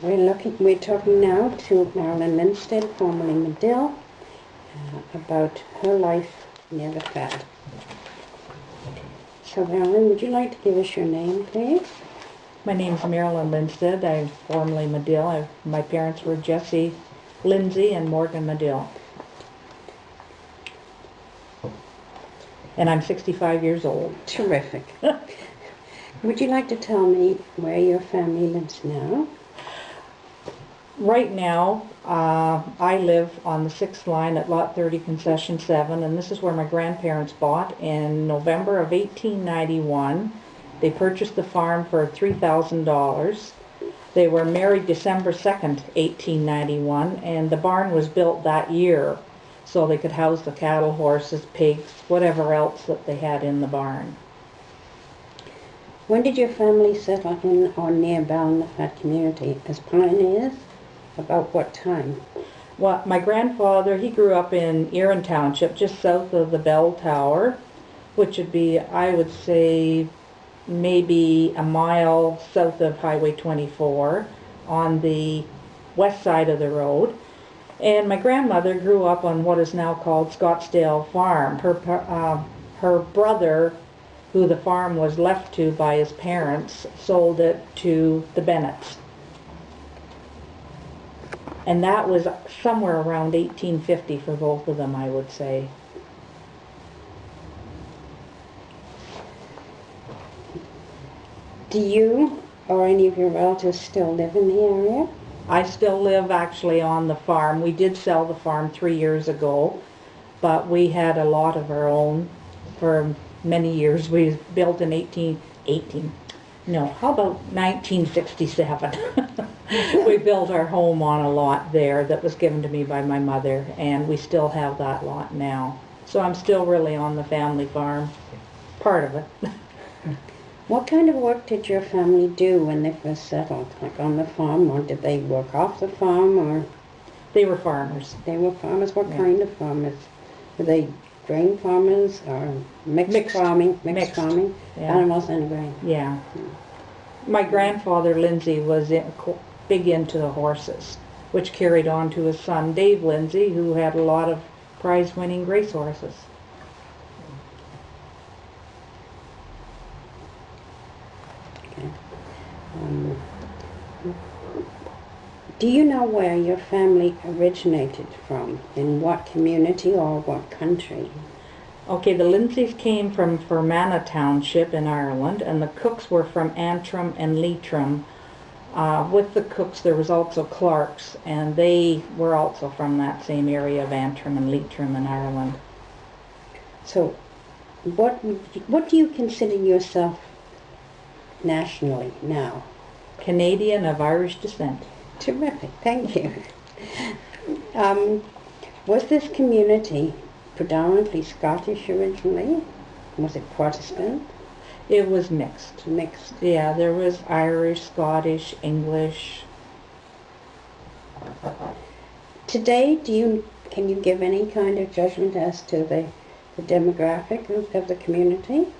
We're talking now to Marilyn Linstead, formerly Medill, about her life near the Fad. So Marilyn, would you like to give us your name, please? My name is Marilyn Linstead. I'm formerly Medill. My parents were Jesse Lindsay and Morgan Medill. And I'm 65 years old. Terrific. Would you like to tell me where your family lives now? Right now, I live on the 6th line at Lot 30, Concession 7, and this is where my grandparents bought in November of 1891. They purchased the farm for $3,000. They were married December 2nd, 1891, and the barn was built that year so they could house the cattle, horses, pigs, whatever else that they had in the barn. When did your family settle in or near Ballinafat community as pioneers? About what time? Well, my grandfather, he grew up in Erin Township, just south of the bell tower, which would be, I would say, maybe a mile south of Highway 24 on the west side of the road. And my grandmother grew up on what is now called Scottsdale Farm. Her brother, who the farm was left to by his parents, sold it to the Bennetts. And that was somewhere around 1850 for both of them, I would say. Do you or any of your relatives still live in the area? I still live actually on the farm. We did sell the farm 3 years ago, but we had a lot of our own for many years. We built in 1967. We built our home on a lot there that was given to me by my mother, and we still have that lot now. So I'm still really on the family farm, part of it. What kind of work did your family do when they first settled? Like on the farm, or did they work off the farm, or? They were farmers. They were farmers? What kind of farmers? Were they grain farmers or mixed farming? Mixed farming? Yeah. Animals and grain? Yeah. My grandfather, Lindsay, was big into the horses, which carried on to his son, Dave Lindsay, who had a lot of prize-winning race horses. Okay. Do you know where your family originated from? In what community or what country? Okay, the Lindsays came from Fermanagh Township in Ireland, and the Cooks were from Antrim and Leitrim. With the Cooks there was also Clarks, and they were also from that same area of Antrim and Leitrim in Ireland. So what do you consider yourself nationally now? Canadian of Irish descent. Terrific, thank you. Was this community predominantly Scottish originally? Was it Protestant? It was mixed. Mixed. Yeah, there was Irish, Scottish, English. Today, can you give any kind of judgment as to the demographic of the community?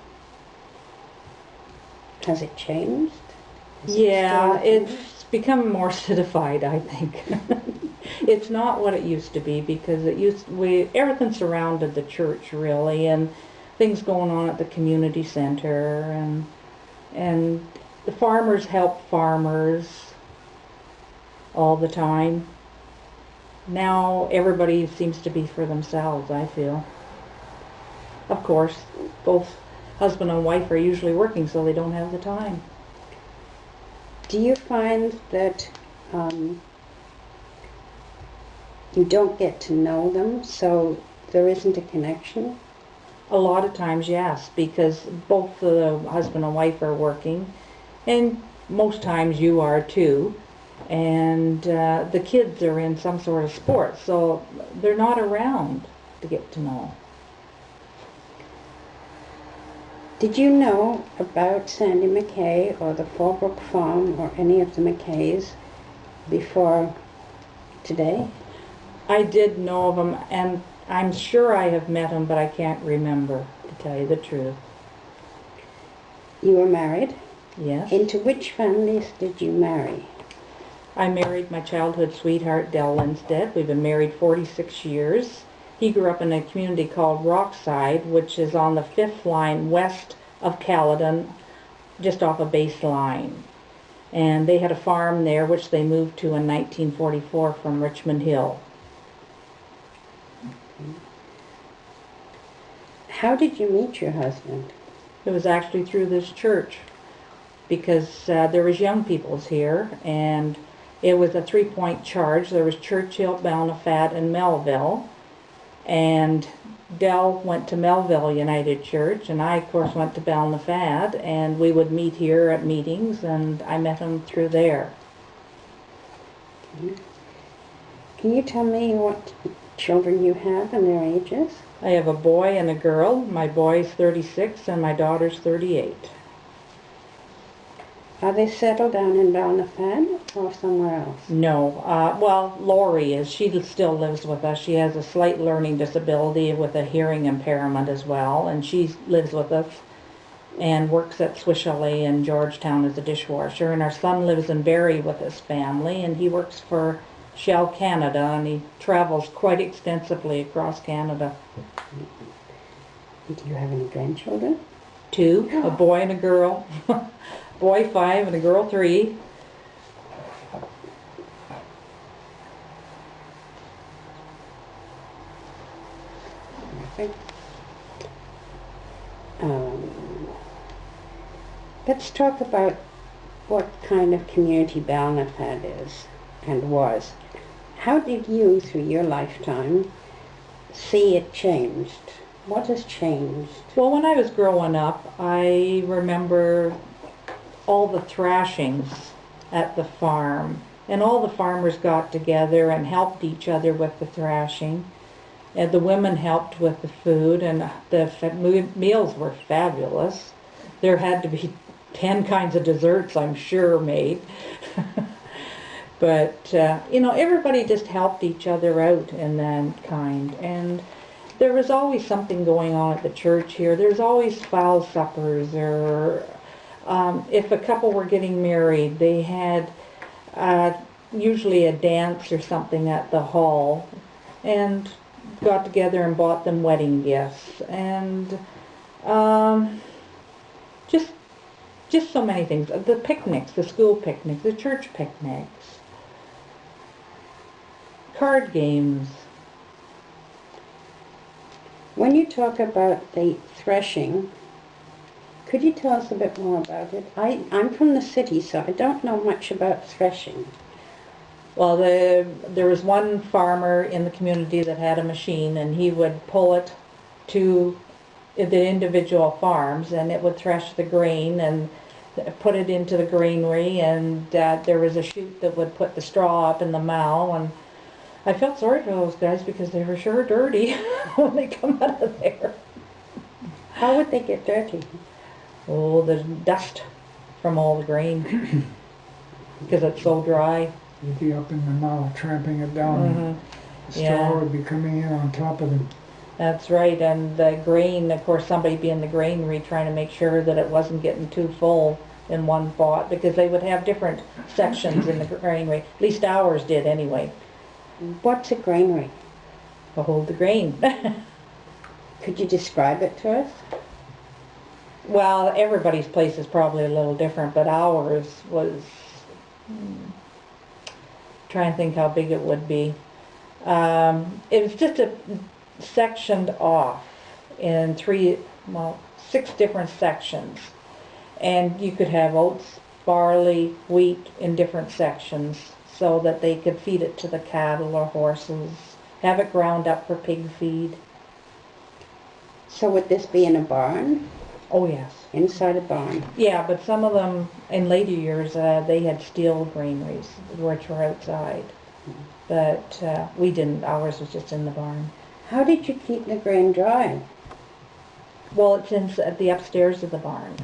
Has it changed? Yeah, it's become more citified, I think. It's not what it used to be, because everything surrounded the church really, and things going on at the community center, and the farmers helped farmers all the time. Now everybody seems to be for themselves, I feel. Of course, both husband and wife are usually working, so they don't have the time. Do you find that you don't get to know them, so there isn't a connection? A lot of times, yes, because both the husband and wife are working, and most times you are too, and the kids are in some sort of sport, so they're not around to get to know. Did you know about Sandy McKay or the Fallbrook Farm or any of the McKays before today? I did know of them, and I'm sure I have met him, but I can't remember, to tell you the truth. You were married? Yes. Into which families did you marry? I married my childhood sweetheart, Del Linstead. We've been married 46 years. He grew up in a community called Rockside, which is on the 5th line west of Caledon, just off a baseline. And they had a farm there, which they moved to in 1944 from Richmond Hill. How did you meet your husband? It was actually through this church, because there was young peoples here, and it was a 3-point charge. There was Churchill, Balnafad, and Melville. And Del went to Melville United Church, and I, of course, went to Balnafad, and we would meet here at meetings, and I met him through there. Okay. Can you tell me what children you have and their ages? I have a boy and a girl. My boy's 36 and my daughter's 38. Are they settled down in Balnafad or somewhere else? No. Well, Lori is. She still lives with us. She has a slight learning disability with a hearing impairment as well, and she lives with us and works at Swiss Chalet in Georgetown as a dishwasher. And our son lives in Barrie with his family, and he works for Shell Canada, and he travels quite extensively across Canada. Do you have any grandchildren? 2, a boy and a girl. Boy 5 and a girl 3. Perfect. Let's talk about what kind of community Balnafad is and was. How did you, through your lifetime, see it changed? What has changed? Well, when I was growing up, I remember all the thrashings at the farm, and all the farmers got together and helped each other with the thrashing, and the women helped with the food, and the meals were fabulous. There had to be 10 kinds of desserts, I'm sure, made. But you know, everybody just helped each other out in that kind, and there was always something going on at the church here. There's always fowl suppers, or if a couple were getting married, they had usually a dance or something at the hall, and got together and bought them wedding gifts, and just so many things. The picnics, the school picnics, the church picnics, card games. When you talk about the threshing, could you tell us a bit more about it? I'm from the city, so I don't know much about threshing. Well, there was one farmer in the community that had a machine, and he would pull it to the individual farms, and it would thresh the grain and put it into the granary, and there was a chute that would put the straw up in the mow, and I felt sorry for those guys because they were sure dirty when they come out of there. How would they get dirty? Oh, the dust from all the grain because it's so dry. You'd be up in the mow tramping it down, and the straw would be coming in on top of them. That's right, and the grain, of course, somebody'd be in the granary trying to make sure that it wasn't getting too full in one pot, because they would have different sections in the granary. At least ours did anyway. What's a granary? To hold the grain. Could you describe it to us? Well, everybody's place is probably a little different, but ours was, trying to think how big it would be. It was just sectioned off in 6 different sections, and you could have oats, barley, wheat in different sections so that they could feed it to the cattle or horses, have it ground up for pig feed. So would this be in a barn? Oh yes. Inside a barn? Yeah, but some of them in later years they had steel granaries which were outside, but we didn't. Ours was just in the barn. How did you keep the grain dry? Well, it's at the upstairs of the barn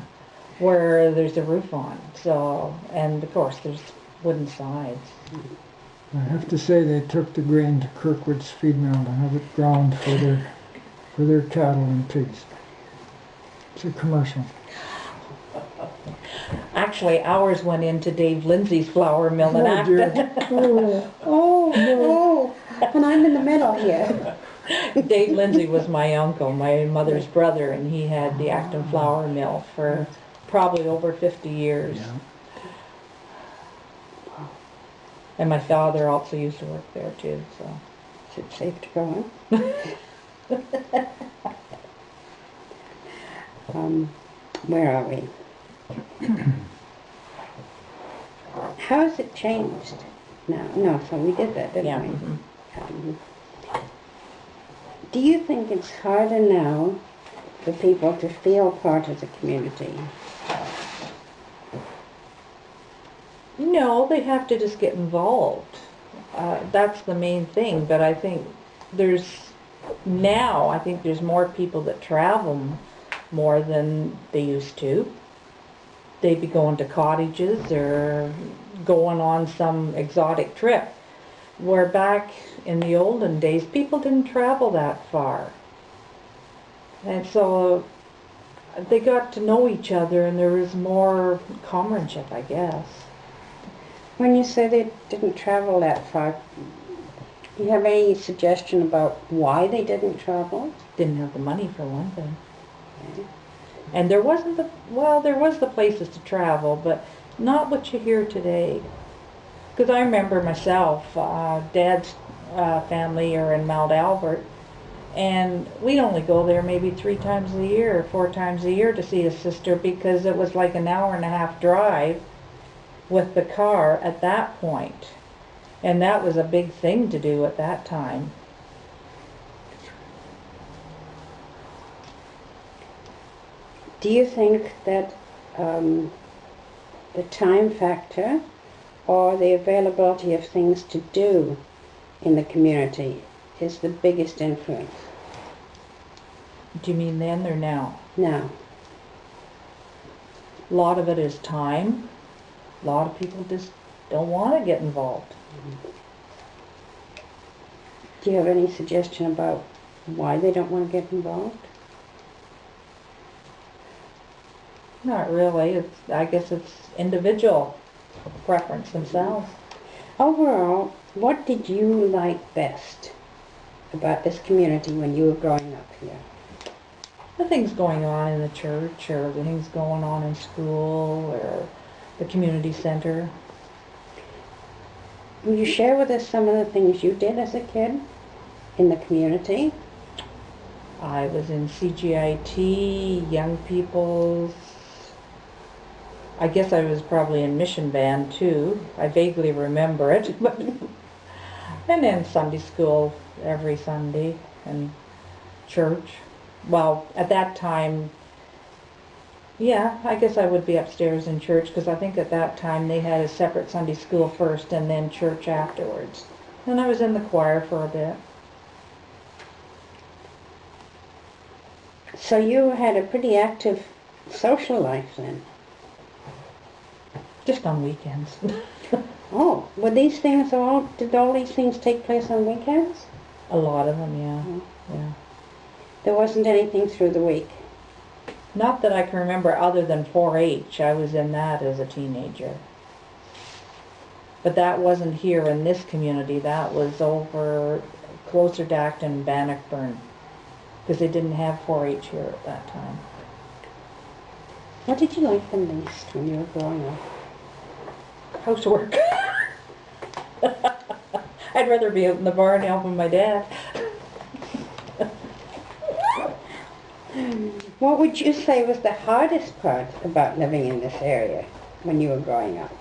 where there's a roof on, so, and of course there's wooden sides. I have to say they took the grain to Kirkwood's feed mill to have it ground for their cattle and pigs. It's a commercial. Actually, ours went into Dave Lindsay's flour mill in Oh, dear. Acton. Oh, and I'm in the middle here. Dave Lindsay was my uncle, my mother's brother, and he had the Acton flour mill for probably over 50 years. Yeah. And my father also used to work there too, so. Is it safe to go in? Where are we? How has it changed now? No, so we did that, didn't Yeah. we? Mhm. Do you think it's harder now for people to feel part of the community? No, they have to just get involved. That's the main thing, but I think I think there's more people that travel more than they used to. They'd be going to cottages or going on some exotic trip. Where back in the olden days, people didn't travel that far. And so they got to know each other and there was more comradeship, I guess. When you say they didn't travel that far, do you have any suggestion about why they didn't travel? Didn't have the money for one thing. And there was the places to travel, but not what you hear today. Because I remember myself, Dad's family are in Mount Albert, and we'd only go there maybe 3 times a year, 4 times a year to see his sister, because it was like an hour and a half drive with the car at that point. And that was a big thing to do at that time. Do you think that the time factor or the availability of things to do in the community is the biggest influence? Do you mean then or now? Now. A lot of it is time. A lot of people just don't want to get involved. Do you have any suggestion about why they don't want to get involved? Not really. I guess it's individual preference themselves. Overall, what did you like best about this community when you were growing up here? The things going on in the church, or the things going on in school, or the community center. Will you share with us some of the things you did as a kid in the community? I was in CGIT, Young People's. I guess I was probably in mission band too. I vaguely remember it. And then Sunday school every Sunday, and church. Well, at that time, yeah, I guess I would be upstairs in church, because I think at that time they had a separate Sunday school first and then church afterwards. And I was in the choir for a bit. So you had a pretty active social life then? Just on weekends. Oh, did all these things take place on weekends? A lot of them, yeah. Yeah. There wasn't anything through the week? Not that I can remember other than 4-H. I was in that as a teenager. But that wasn't here in this community. That was over closer to Acton, Bannockburn, because they didn't have 4-H here at that time. What did you like the least when you were growing up? Housework. I'd rather be out in the barn helping my dad. What would you say was the hardest part about living in this area when you were growing up?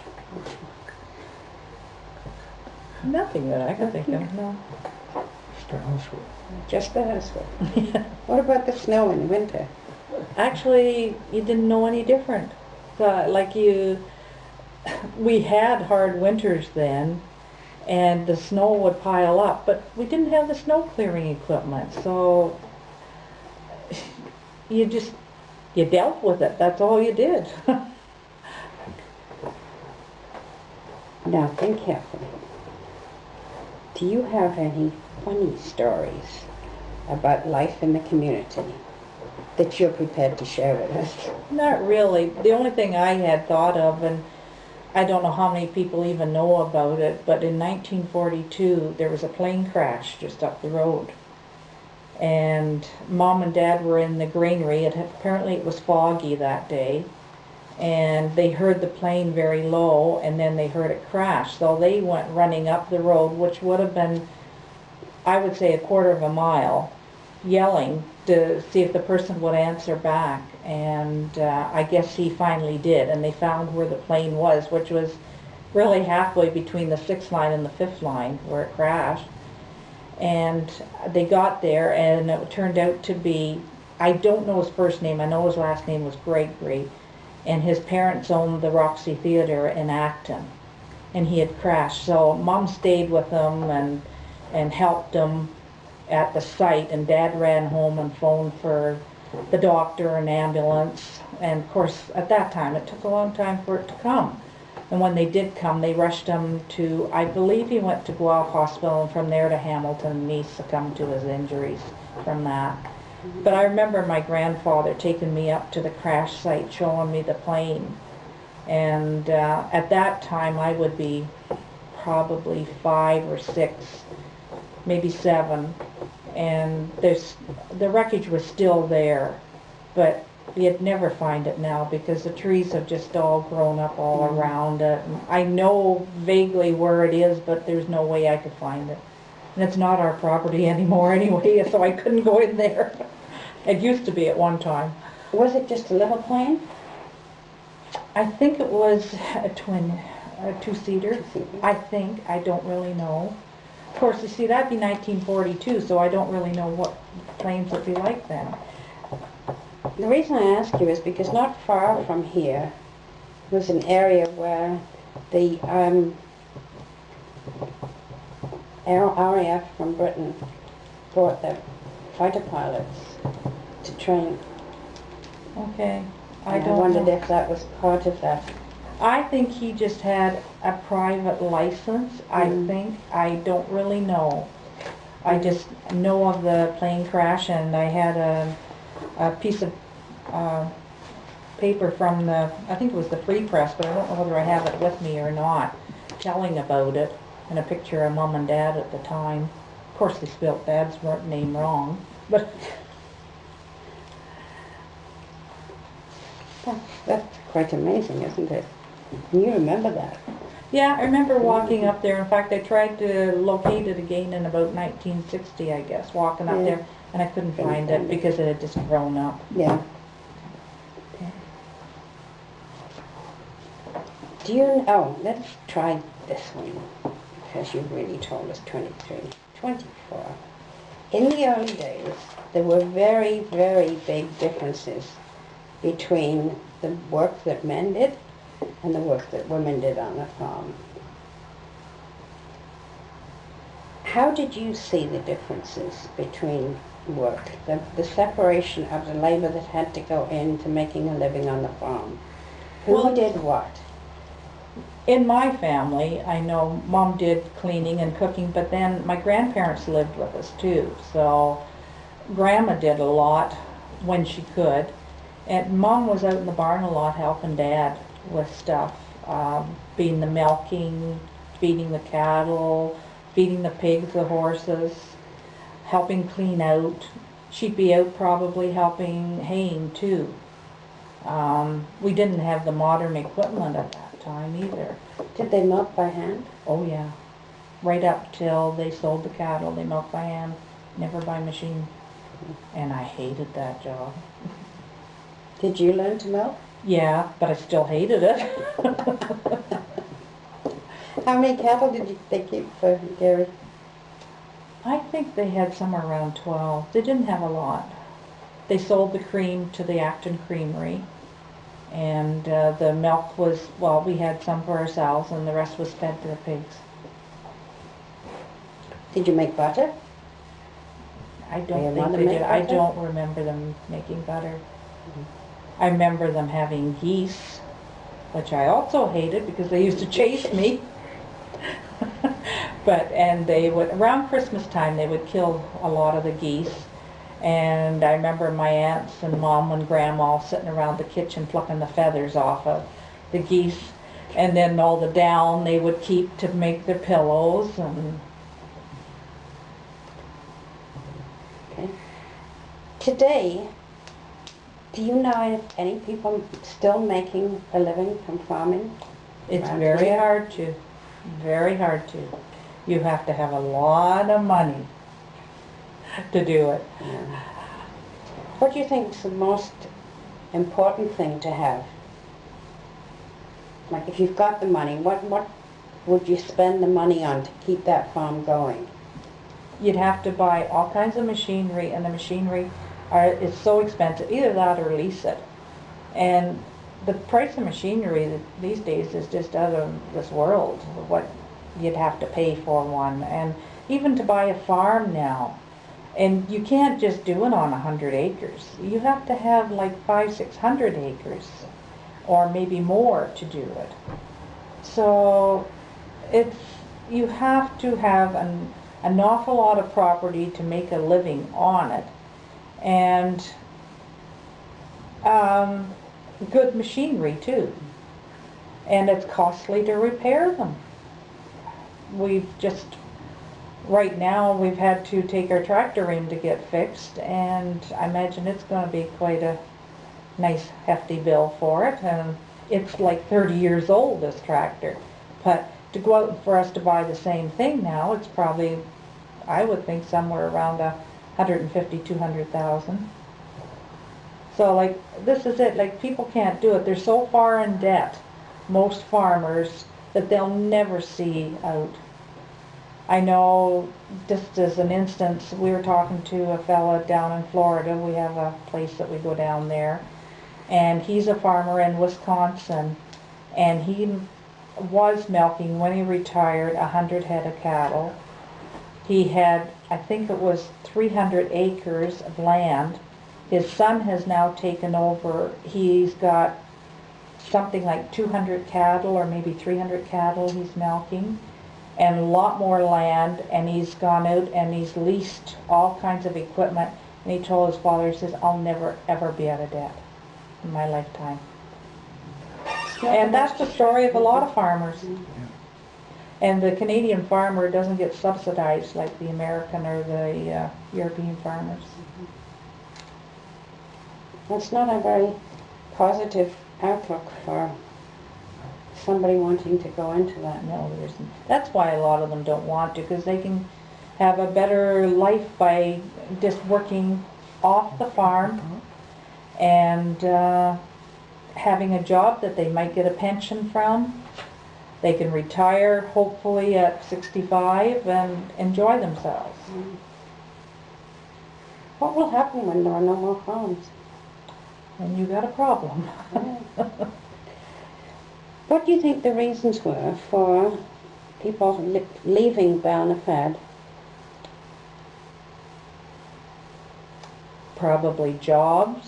Nothing that I can think of, no. Just the housework. Just the housework. What about the snow in winter? Actually, you didn't know any different. We had hard winters then, and the snow would pile up, but we didn't have the snow clearing equipment, so you dealt with it. That's all you did. Now think carefully. Do you have any funny stories about life in the community that you're prepared to share with us? Not really. The only thing I had thought of, and I don't know how many people even know about it, but in 1942 there was a plane crash just up the road. And Mom and Dad were in the granary. Apparently it was foggy that day. And they heard the plane very low, and then they heard it crash. So they went running up the road, which would have been, I would say, a quarter of a mile, yelling to see if the person would answer back. And I guess he finally did, and they found where the plane was, which was really halfway between the 6th line and the 5th line where it crashed. And they got there, and it turned out to be, I don't know his first name, I know his last name was Gregory, and his parents owned the Roxy Theater in Acton, and he had crashed. So Mom stayed with him and helped him at the site, and Dad ran home and phoned for the doctor and ambulance. And of course at that time it took a long time for it to come, and when they did come they rushed him to, I believe he went to Guelph Hospital, and from there to Hamilton, and he succumbed to his injuries from that. But I remember my grandfather taking me up to the crash site, showing me the plane, and at that time I would be probably 5 or 6, maybe 7, and the wreckage was still there, but you'd never find it now because the trees have just all grown up all around it. And I know vaguely where it is, but there's no way I could find it. And it's not our property anymore anyway, so I couldn't go in there. It used to be at one time. Was it just a little plane? I think it was a two-seater. I think. I don't really know. Of course, you see, that'd be 1942, so I don't really know what planes would be like then. The reason I ask you is because not far from here was an area where the RAF from Britain brought their fighter pilots to train. Okay. I wondered if that was part of that. I think he just had a private license, I think. I don't really know. I just know of the plane crash, and I had a piece of paper from the, I think it was the Free Press, but I don't know whether I have it with me or not, telling about it, and a picture of Mom and Dad at the time. Of course they spelled Dad's name wrong, but that's quite amazing, isn't it? You remember that? yeah, I remember walking up there. In fact, I tried to locate it again in about 1960, I guess, walking up there, and I couldn't find it because it had just grown up. Yeah. Do you, let's try this one, because you've really told us 23, 24. In the early days, there were very, very big differences between the work that men did and the work that women did on the farm. How did you see the differences between work, the separation of the labor that had to go into making a living on the farm? Who did what? In my family, I know Mom did cleaning and cooking, but then my grandparents lived with us too, so Grandma did a lot when she could, and Mom was out in the barn a lot helping Dad with stuff, being the milking, feeding the cattle, feeding the pigs, the horses, helping clean out. She'd be out probably helping haying too. We didn't have the modern equipment at that time either. Did they milk by hand? Oh yeah. Right up till they sold the cattle, they milked by hand, never by machine. And I hated that job. Did you learn to milk? Yeah, but I still hated it. How many cattle did they keep for dairy? I think they had somewhere around 12. They didn't have a lot. They sold the cream to the Acton Creamery, and the milk was, well, we had some for ourselves, and the rest was fed to the pigs. Did you make butter? I don't think they did. I don't remember them making butter. I remember them having geese, which I also hated because they used to chase me. And they would, around Christmas time, they would kill a lot of the geese, And I remember my aunts and mom and grandma all sitting around the kitchen plucking the feathers off of the geese, and then all the down they would keep to make their pillows. And Okay. Today, do you know if any people still making a living from farming? it's Around very here? hard to, very hard to. You have to have a lot of money to do it. Yeah. What do you think is the most important thing to have? Like if you've got the money, what would you spend the money on to keep that farm going? You'd have to buy all kinds of machinery, and the machinery is so expensive. Either that or lease it. And the price of machinery these days is just out of this world, what you'd have to pay for one. And even to buy a farm now, and you can't just do it on 100 acres. You have to have like 500-600 acres or maybe more to do it. So you have to have an awful lot of property to make a living on it, and good machinery too. And it's costly to repair them. Right now we've had to take our tractor in to get fixed, and I imagine it's going to be quite a nice hefty bill for it. And it's like 30 years old, this tractor. But to go out for us to buy the same thing now, it's probably, I would think, somewhere around 150-200,000. So like, this is it, like people can't do it. They're so far in debt, most farmers, that they'll never see out. I know, just as an instance, we were talking to a fella down in Florida. We have a place that we go down there, and he's a farmer in Wisconsin, and he was milking, when he retired, 100 head of cattle. He had, I think it was 300 acres of land. His son has now taken over. He's got something like 200 cattle or maybe 300 cattle he's milking, and a lot more land, and he's gone out and he's leased all kinds of equipment. And he told his father, he says, I'll never ever be out of debt in my lifetime. And that's the story of a lot of farmers. And the Canadian farmer doesn't get subsidized like the American or the European farmers. That's not a very positive outlook for somebody wanting to go into that. No, there isn't. That's why a lot of them don't want to, because they can have a better life by just working off the farm and having a job that they might get a pension from. They can retire hopefully at 65 and enjoy themselves. What will happen when there are no more farms? And you got a problem. What do you think the reasons were for people leaving Balnafad? Probably jobs.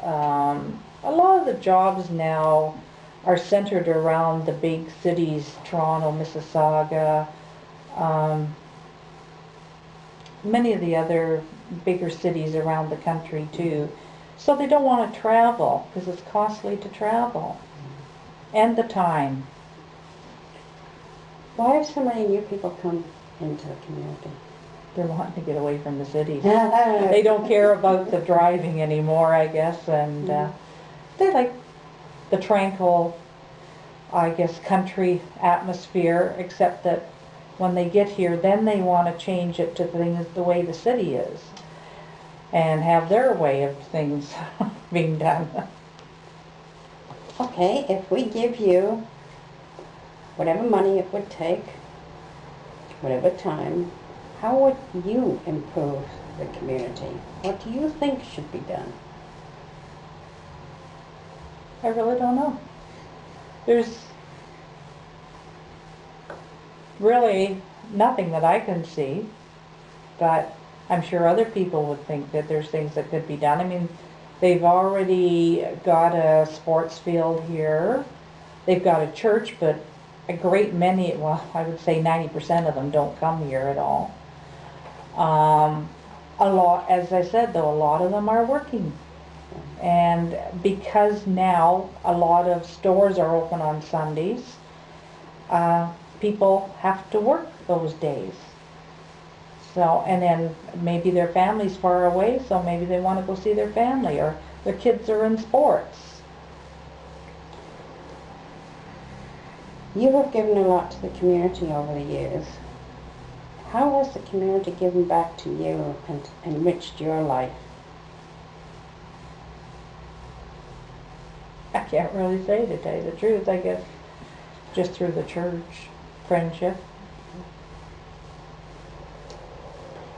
A lot of the jobs now are centered around the big cities, Toronto, Mississauga, many of the other bigger cities around the country too. So they don't want to travel because it's costly to travel. And the time. Why have so many new people come into the community? They're wanting to get away from the cities. They don't care about the driving anymore, I guess, and they like the tranquil, I guess, country atmosphere, except that when they get here, then they want to change it to things the way the city is and have their way of things being done. Okay, if we give you whatever money it would take, whatever time, how would you improve the community? What do you think should be done? I really don't know. There's really nothing that I can see, but I'm sure other people would think that there's things that could be done. I mean, they've already got a sports field here. They've got a church, but a great many, well, I would say 90% of them don't come here at all. a lot, as I said though, a lot of them are working. And because now a lot of stores are open on Sundays, people have to work those days. So, and then maybe their family's far away, so maybe they want to go see their family, or their kids are in sports. You have given a lot to the community over the years. How has the community given back to you and enriched your life? I can't really say, to tell you the truth. I guess just through the church, friendship.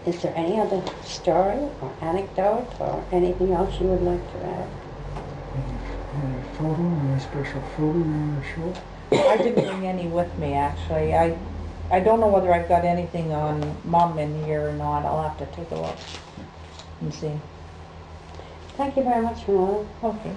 Is there any other story or anecdote or anything else you would like to add? Any photo, any special photo you want to show? I didn't bring any with me, actually. I don't know whether I've got anything on Mom in here or not. I'll have to take a look and see. Thank you very much, Mel. Okay.